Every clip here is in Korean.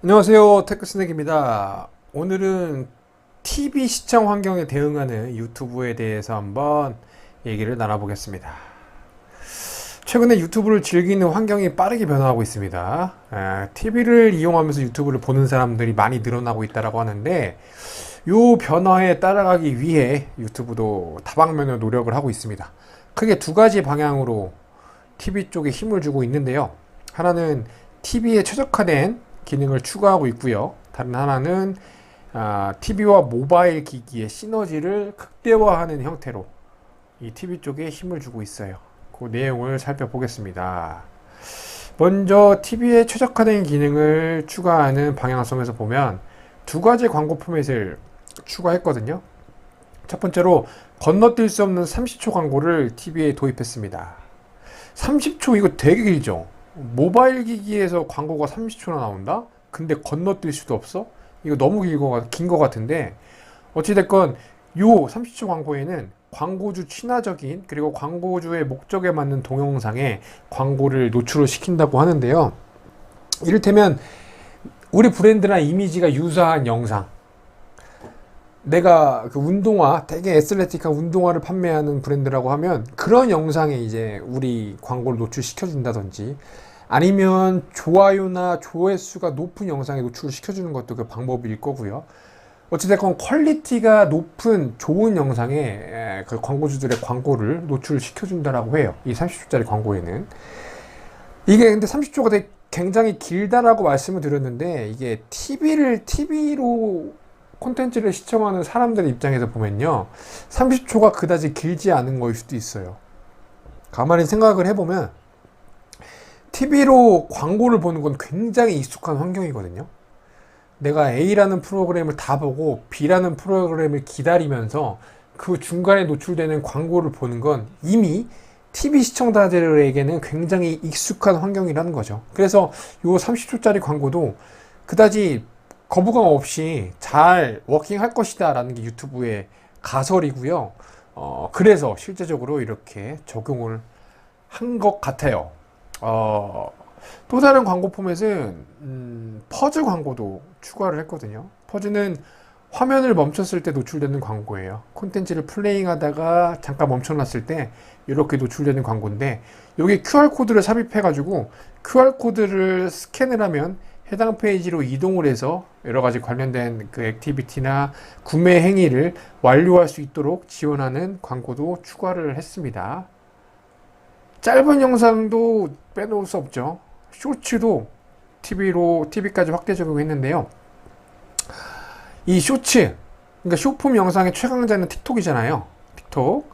안녕하세요, 테크스낵입니다. 오늘은 TV 시청 환경에 대응하는 유튜브에 대해서 한번 얘기를 나눠보겠습니다. 최근에 유튜브를 즐기는 환경이 빠르게 변화하고 있습니다. TV를 이용하면서 유튜브를 보는 사람들이 많이 늘어나고 있다고 하는데, 이 변화에 따라가기 위해 유튜브도 다방면으로 노력을 하고 있습니다. 크게 두 가지 방향으로 TV 쪽에 힘을 주고 있는데요. 하나는 TV에 최적화된 기능을 추가하고 있고요. 다른 하나는 TV와 모바일 기기의 시너지를 극대화하는 형태로 이 TV 쪽에 힘을 주고 있어요. 그 내용을 살펴보겠습니다. 먼저 TV에 최적화된 기능을 추가하는 방향성에서 보면 두 가지 광고 포맷을 추가했거든요. 첫 번째로 건너뛸 수 없는 30초 광고를 TV에 도입했습니다. 30초 이거 되게 길죠? 모바일 기기에서 광고가 30초나 나온다? 근데 건너뛸 수도 없어? 이거 너무 긴 거 같은데, 어찌됐건 요 30초 광고에는 광고주 친화적인, 그리고 광고주의 목적에 맞는 동영상에 광고를 노출을 시킨다고 하는데요. 이를테면 우리 브랜드나 이미지가 유사한 영상, 내가 그 운동화, 되게 애슬레틱한 운동화를 판매하는 브랜드라고 하면 그런 영상에 이제 우리 광고를 노출시켜준다든지, 아니면 좋아요나 조회수가 높은 영상에 노출을 시켜주는 것도 그 방법일 거고요. 어찌됐건 퀄리티가 높은 좋은 영상에 그 광고주들의 광고를 노출시켜준다라고 해요. 이 30초짜리 광고에는. 이게 근데 30초가 되게 굉장히 길다라고 말씀을 드렸는데, 이게 TV로 콘텐츠를 시청하는 사람들 입장에서 보면요, 30초가 그다지 길지 않은 거일 수도 있어요. 가만히 생각을 해보면 TV로 광고를 보는 건 굉장히 익숙한 환경이거든요. 내가 A라는 프로그램을 다 보고 B라는 프로그램을 기다리면서 그 중간에 노출되는 광고를 보는 건 이미 TV 시청자들에게는 굉장히 익숙한 환경이라는 거죠. 그래서 이 30초짜리 광고도 그다지 거부감 없이 잘 워킹할 것이다 라는 게 유튜브의 가설이고요. 그래서 실제적으로 이렇게 적용을 한 것 같아요. 또 다른 광고 포맷은 퍼즈 광고도 추가를 했거든요. 퍼즈는 화면을 멈췄을 때 노출되는 광고예요. 콘텐츠를 플레잉 하다가 잠깐 멈춰놨을 때 이렇게 노출되는 광고인데, 여기 QR코드를 삽입해가지고 QR코드를 스캔을 하면 해당 페이지로 이동을 해서 여러 가지 관련된 그 액티비티나 구매 행위를 완료할 수 있도록 지원하는 광고도 추가를 했습니다. 짧은 영상도 빼놓을 수 없죠. 쇼츠도 TV까지 확대 적용했는데요. 이 쇼츠, 그러니까 쇼폼 영상의 최강자는 틱톡이잖아요. 틱톡.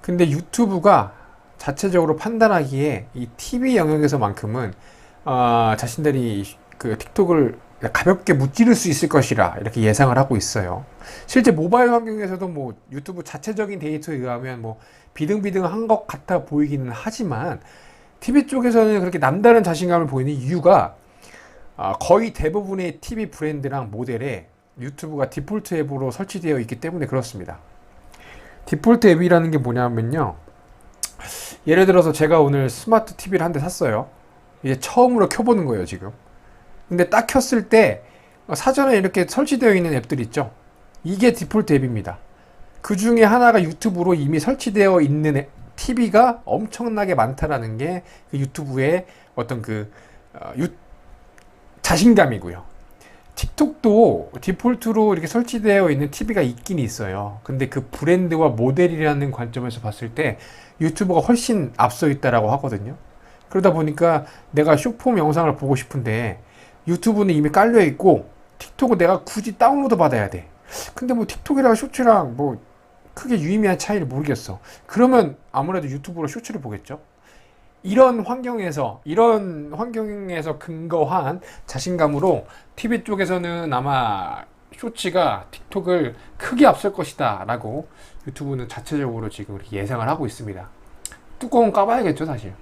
근데 유튜브가 자체적으로 판단하기에 이 TV 영역에서만큼은 자신들이 그 틱톡을 가볍게 무찌를 수 있을 것이라 이렇게 예상을 하고 있어요. 실제 모바일 환경에서도 뭐 유튜브 자체적인 데이터에 의하면 뭐 비등비등한 것 같아 보이기는 하지만, TV 쪽에서는 그렇게 남다른 자신감을 보이는 이유가 거의 대부분의 TV 브랜드랑 모델에 유튜브가 디폴트 앱으로 설치되어 있기 때문에 그렇습니다. 디폴트 앱이라는 게 뭐냐면요, 예를 들어서 제가 오늘 스마트 TV를 한 대 샀어요. 이제 처음으로 켜보는 거예요, 지금. 근데 딱 켰을 때 사전에 이렇게 설치되어 있는 앱들 있죠. 이게 디폴트 앱입니다. 그 중에 하나가 유튜브로 이미 설치되어 있는 TV가 엄청나게 많다라는 게 그 유튜브의 어떤 자신감이고요. 틱톡도 디폴트로 이렇게 설치되어 있는 TV가 있긴 있어요. 근데 그 브랜드와 모델이라는 관점에서 봤을 때 유튜브가 훨씬 앞서 있다라고 하거든요. 그러다 보니까 내가 쇼폼 영상을 보고 싶은데 유튜브는 이미 깔려 있고 틱톡은 내가 굳이 다운로드 받아야 돼. 근데 뭐 틱톡이랑 쇼츠랑 뭐 크게 유의미한 차이를 모르겠어. 그러면 아무래도 유튜브로 쇼츠를 보겠죠. 이런 환경에서 근거한 자신감으로 TV 쪽에서는 아마 쇼츠가 틱톡을 크게 앞설 것이다 라고 유튜브는 자체적으로 지금 예상을 하고 있습니다. 뚜껑은 까봐야겠죠, 사실.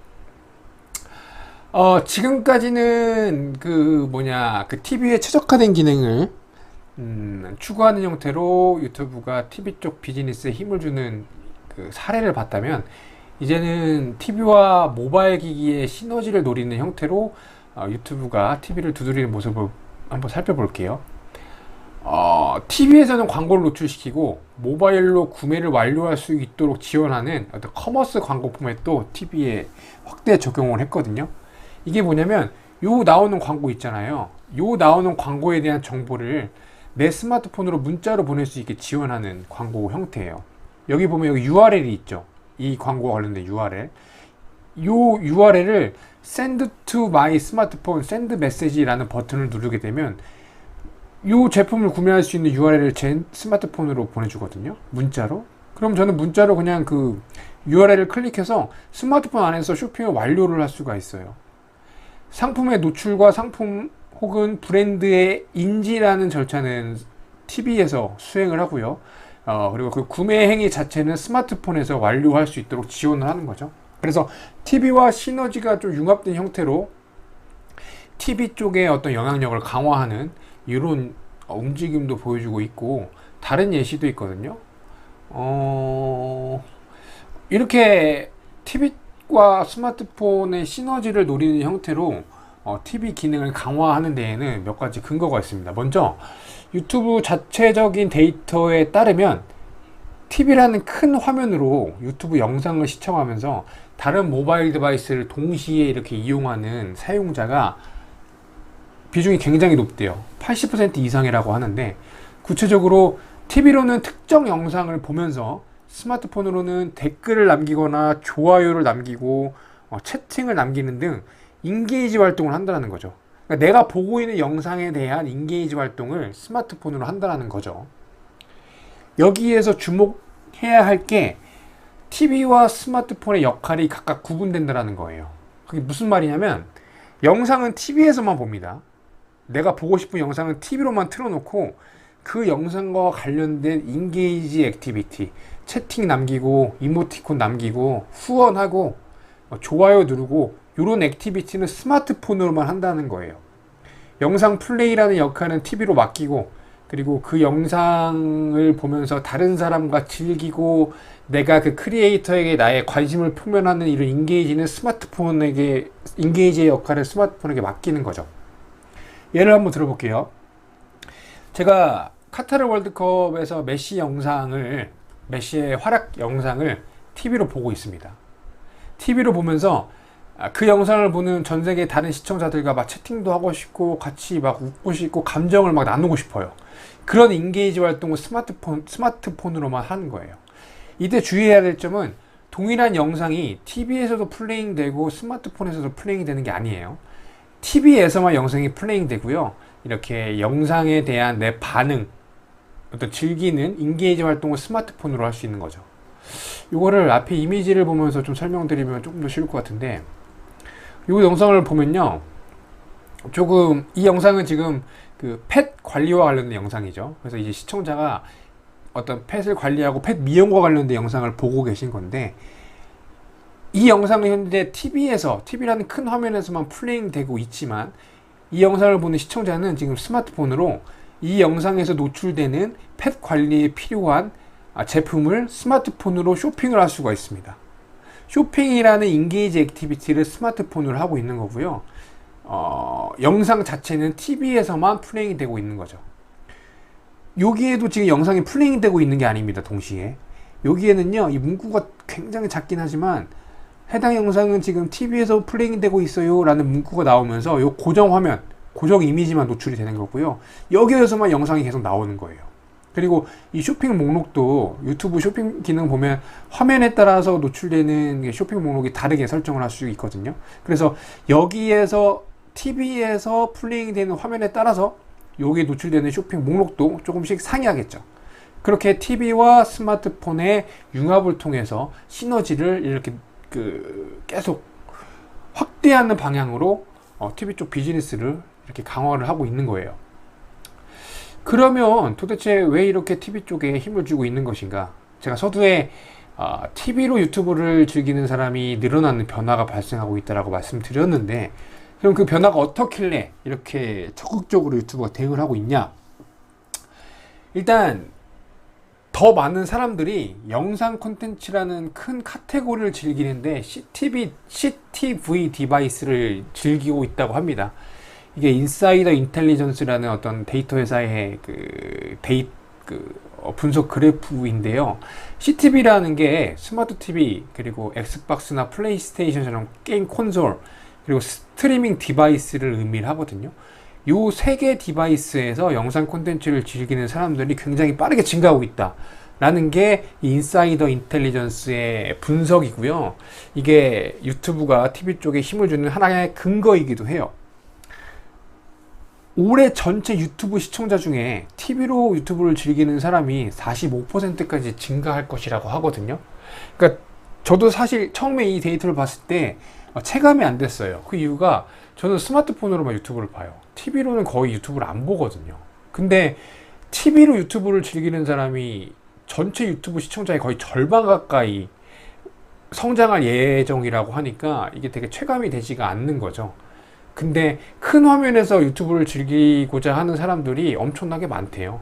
지금까지는 그 TV에 최적화된 기능을 추구하는 형태로 유튜브가 TV 쪽 비즈니스에 힘을 주는 그 사례를 봤다면, 이제는 TV와 모바일 기기의 시너지를 노리는 형태로 유튜브가 TV를 두드리는 모습을 한번 살펴볼게요. TV에서는 광고를 노출시키고 모바일로 구매를 완료할 수 있도록 지원하는 어떤 커머스 광고 포맷도 TV에 확대 적용을 했거든요. 이게 뭐냐면 요 나오는 광고 있잖아요. 요 나오는 광고에 대한 정보를 내 스마트폰으로 문자로 보낼 수 있게 지원하는 광고 형태예요. 여기 보면 여기 URL이 있죠. 이 광고와 관련된 URL. 요 URL을 send to my smartphone, send message라는 버튼을 누르게 되면 이 제품을 구매할 수 있는 URL을 제 스마트폰으로 보내주거든요. 문자로. 그럼 저는 문자로 그냥 그 URL을 클릭해서 스마트폰 안에서 쇼핑을 완료를 할 수가 있어요. 상품의 노출과 상품 혹은 브랜드의 인지라는 절차는 TV에서 수행을 하고요. 그리고 그 구매 행위 자체는 스마트폰에서 완료할 수 있도록 지원을 하는 거죠. 그래서 TV와 시너지가 좀 융합된 형태로 TV 쪽의 어떤 영향력을 강화하는 이런 움직임도 보여주고 있고, 다른 예시도 있거든요. 이렇게 TV와 스마트폰의 시너지를 노리는 형태로 TV 기능을 강화하는 데에는 몇 가지 근거가 있습니다. 먼저 유튜브 자체적인 데이터에 따르면 TV라는 큰 화면으로 유튜브 영상을 시청하면서 다른 모바일 디바이스를 동시에 이렇게 이용하는 사용자가 비중이 굉장히 높대요. 80% 이상이라고 하는데, 구체적으로 TV로는 특정 영상을 보면서 스마트폰으로는 댓글을 남기거나 좋아요를 남기고 채팅을 남기는 등 인게이지 활동을 한다는 거죠. 그러니까 내가 보고 있는 영상에 대한 인게이지 활동을 스마트폰으로 한다는 거죠. 여기에서 주목해야 할 게 TV와 스마트폰의 역할이 각각 구분된다는 거예요. 그게 무슨 말이냐면, 영상은 TV에서만 봅니다. 내가 보고 싶은 영상은 TV로만 틀어놓고 그 영상과 관련된 인게이지 액티비티, 채팅 남기고 이모티콘 남기고 후원하고 좋아요 누르고 이런 액티비티는 스마트폰으로만 한다는 거예요. 영상 플레이라는 역할은 TV로 맡기고, 그리고 그 영상을 보면서 다른 사람과 즐기고 내가 그 크리에이터에게 나의 관심을 표현하는 이런 인게이지는 스마트폰에게, 인게이지의 역할을 스마트폰에게 맡기는 거죠. 예를 한번 들어볼게요. 제가 카타르 월드컵에서 메시의 활약 영상을 TV로 보고 있습니다. TV로 보면서 그 영상을 보는 전 세계 다른 시청자들과 막 채팅도 하고 싶고 같이 막 웃고 싶고 감정을 막 나누고 싶어요. 그런 인게이지 활동을 스마트폰으로만 하는 거예요. 이때 주의해야 될 점은 동일한 영상이 TV에서도 플레잉 되고 스마트폰에서도 플레잉 되는 게 아니에요. TV에서만 영상이 플레잉 되고요. 이렇게 영상에 대한 내 반응, 어떤 즐기는 인게이지 활동을 스마트폰으로 할 수 있는 거죠. 이거를 앞에 이미지를 보면서 좀 설명드리면 조금 더 쉬울 것 같은데, 이 영상을 보면요, 조금 이 영상은 지금 그 펫 관리와 관련된 영상이죠. 그래서 이제 시청자가 어떤 펫을 관리하고 펫 미용과 관련된 영상을 보고 계신 건데, 이 영상은 현재 TV라는 큰 화면에서만 플레잉 되고 있지만, 이 영상을 보는 시청자는 지금 스마트폰으로 이 영상에서 노출되는 펫 관리에 필요한 제품을 스마트폰으로 쇼핑을 할 수가 있습니다. 쇼핑이라는 인게이지 액티비티를 스마트폰으로 하고 있는 거고요. 영상 자체는 TV에서만 플레잉이 되고 있는 거죠. 여기에도 지금 영상이 플레잉이 되고 있는 게 아닙니다. 동시에 여기에는요, 이 문구가 굉장히 작긴 하지만 해당 영상은 지금 TV에서 플레잉이 되고 있어요 라는 문구가 나오면서 요 고정 화면, 고정 이미지만 노출이 되는 거고요. 여기에서만 영상이 계속 나오는 거예요. 그리고 이 쇼핑 목록도 유튜브 쇼핑 기능 보면 화면에 따라서 노출되는 쇼핑 목록이 다르게 설정을 할 수 있거든요. 그래서 여기에서 TV에서 플레잉 되는 화면에 따라서 여기에 노출되는 쇼핑 목록도 조금씩 상이하겠죠. 그렇게 TV와 스마트폰의 융합을 통해서 시너지를 이렇게 계속 확대하는 방향으로 TV 쪽 비즈니스를 이렇게 강화를 하고 있는 거예요. 그러면 도대체 왜 이렇게 TV 쪽에 힘을 주고 있는 것인가? 제가 서두에 TV로 유튜브를 즐기는 사람이 늘어나는 변화가 발생하고 있다고 말씀드렸는데, 그럼 그 변화가 어떻길래 이렇게 적극적으로 유튜버가 대응을 하고 있냐? 일단 더 많은 사람들이 영상 콘텐츠라는 큰 카테고리를 즐기는데 CTV 디바이스를 즐기고 있다고 합니다. 이게 인사이더 인텔리전스라는 어떤 데이터 회사의 분석 그래프인데요. CTV라는 게 스마트 TV, 그리고 엑스박스나 플레이스테이션처럼 게임 콘솔, 그리고 스트리밍 디바이스를 의미를 하거든요. 요 세 개 디바이스에서 영상 콘텐츠를 즐기는 사람들이 굉장히 빠르게 증가하고 있다 라는 게 인사이더 인텔리전스의 분석이고요. 이게 유튜브가 TV 쪽에 힘을 주는 하나의 근거이기도 해요. 올해 전체 유튜브 시청자 중에 TV로 유튜브를 즐기는 사람이 45%까지 증가할 것이라고 하거든요. 그러니까 저도 사실 처음에 이 데이터를 봤을 때 체감이 안 됐어요. 그 이유가 저는 스마트폰으로만 유튜브를 봐요. TV로는 거의 유튜브를 안 보거든요. 근데 TV로 유튜브를 즐기는 사람이 전체 유튜브 시청자의 거의 절반 가까이 성장할 예정이라고 하니까 이게 되게 체감이 되지가 않는 거죠. 근데 큰 화면에서 유튜브를 즐기고자 하는 사람들이 엄청나게 많대요.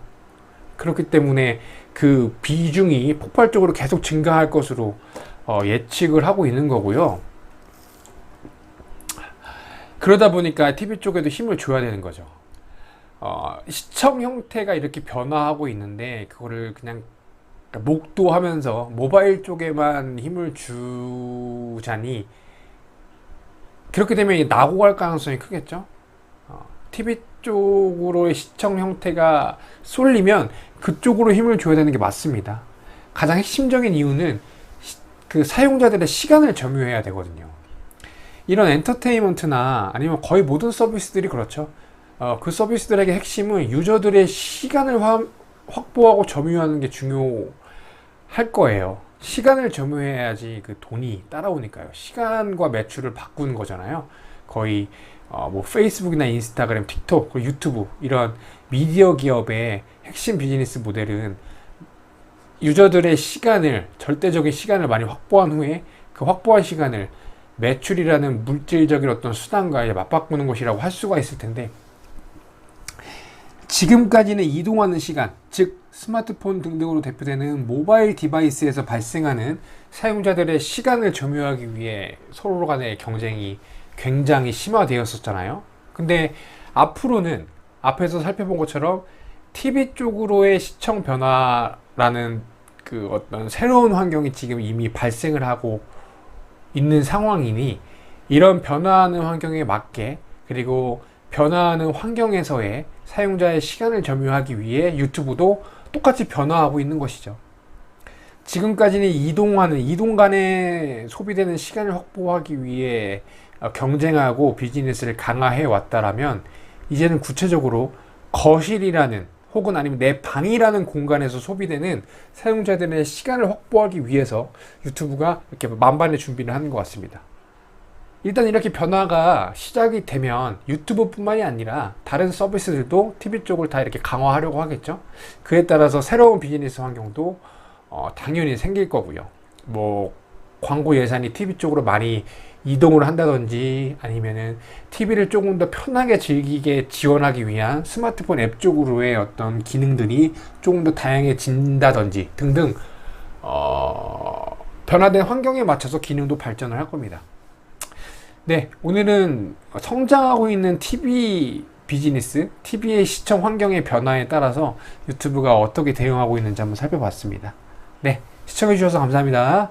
그렇기 때문에 그 비중이 폭발적으로 계속 증가할 것으로 예측을 하고 있는 거고요. 그러다 보니까 TV 쪽에도 힘을 줘야 되는 거죠. 시청 형태가 이렇게 변화하고 있는데 그거를 그냥 목도하면서 모바일 쪽에만 힘을 주자니 그렇게 되면 나고 갈 가능성이 크겠죠. TV 쪽으로의 시청 형태가 쏠리면 그쪽으로 힘을 줘야 되는 게 맞습니다. 가장 핵심적인 이유는 그 사용자들의 시간을 점유해야 되거든요. 이런 엔터테인먼트나 아니면 거의 모든 서비스들이 그렇죠. 그 서비스들에게 핵심은 유저들의 시간을 확보하고 점유하는 게 중요할 거예요. 시간을 점유해야지 그 돈이 따라오니까요. 시간과 매출을 바꾸는 거잖아요. 거의 뭐 페이스북이나 인스타그램, 틱톡, 유튜브 이런 미디어 기업의 핵심 비즈니스 모델은 유저들의 시간을, 절대적인 시간을 많이 확보한 후에 그 확보한 시간을 매출이라는 물질적인 어떤 수단과 맞바꾸는 것이라고 할 수가 있을 텐데, 지금까지는 이동하는 시간, 즉 스마트폰 등등으로 대표되는 모바일 디바이스에서 발생하는 사용자들의 시간을 점유하기 위해 서로 간의 경쟁이 굉장히 심화되었었잖아요. 근데 앞으로는 앞에서 살펴본 것처럼 TV 쪽으로의 시청 변화라는 그 어떤 새로운 환경이 지금 이미 발생을 하고 있는 상황이니, 이런 변화하는 환경에 맞게, 그리고 변화하는 환경에서의 사용자의 시간을 점유하기 위해 유튜브도 똑같이 변화하고 있는 것이죠. 지금까지는 이동 간에 소비되는 시간을 확보하기 위해 경쟁하고 비즈니스를 강화해 왔다라면, 이제는 구체적으로 거실이라는 혹은 아니면 내 방이라는 공간에서 소비되는 사용자들의 시간을 확보하기 위해서 유튜브가 이렇게 만반의 준비를 하는 것 같습니다. 일단 이렇게 변화가 시작이 되면 유튜브뿐만이 아니라 다른 서비스들도 TV 쪽을 다 이렇게 강화하려고 하겠죠. 그에 따라서 새로운 비즈니스 환경도 당연히 생길 거고요. 뭐 광고 예산이 TV 쪽으로 많이 이동을 한다든지, 아니면은 TV를 조금 더 편하게 즐기게 지원하기 위한 스마트폰 앱 쪽으로의 어떤 기능들이 조금 더 다양해진다든지 등등 변화된 환경에 맞춰서 기능도 발전을 할 겁니다. 네, 오늘은 성장하고 있는 TV 비즈니스, TV의 시청 환경의 변화에 따라서 유튜브가 어떻게 대응하고 있는지 한번 살펴봤습니다. 네, 시청해주셔서 감사합니다.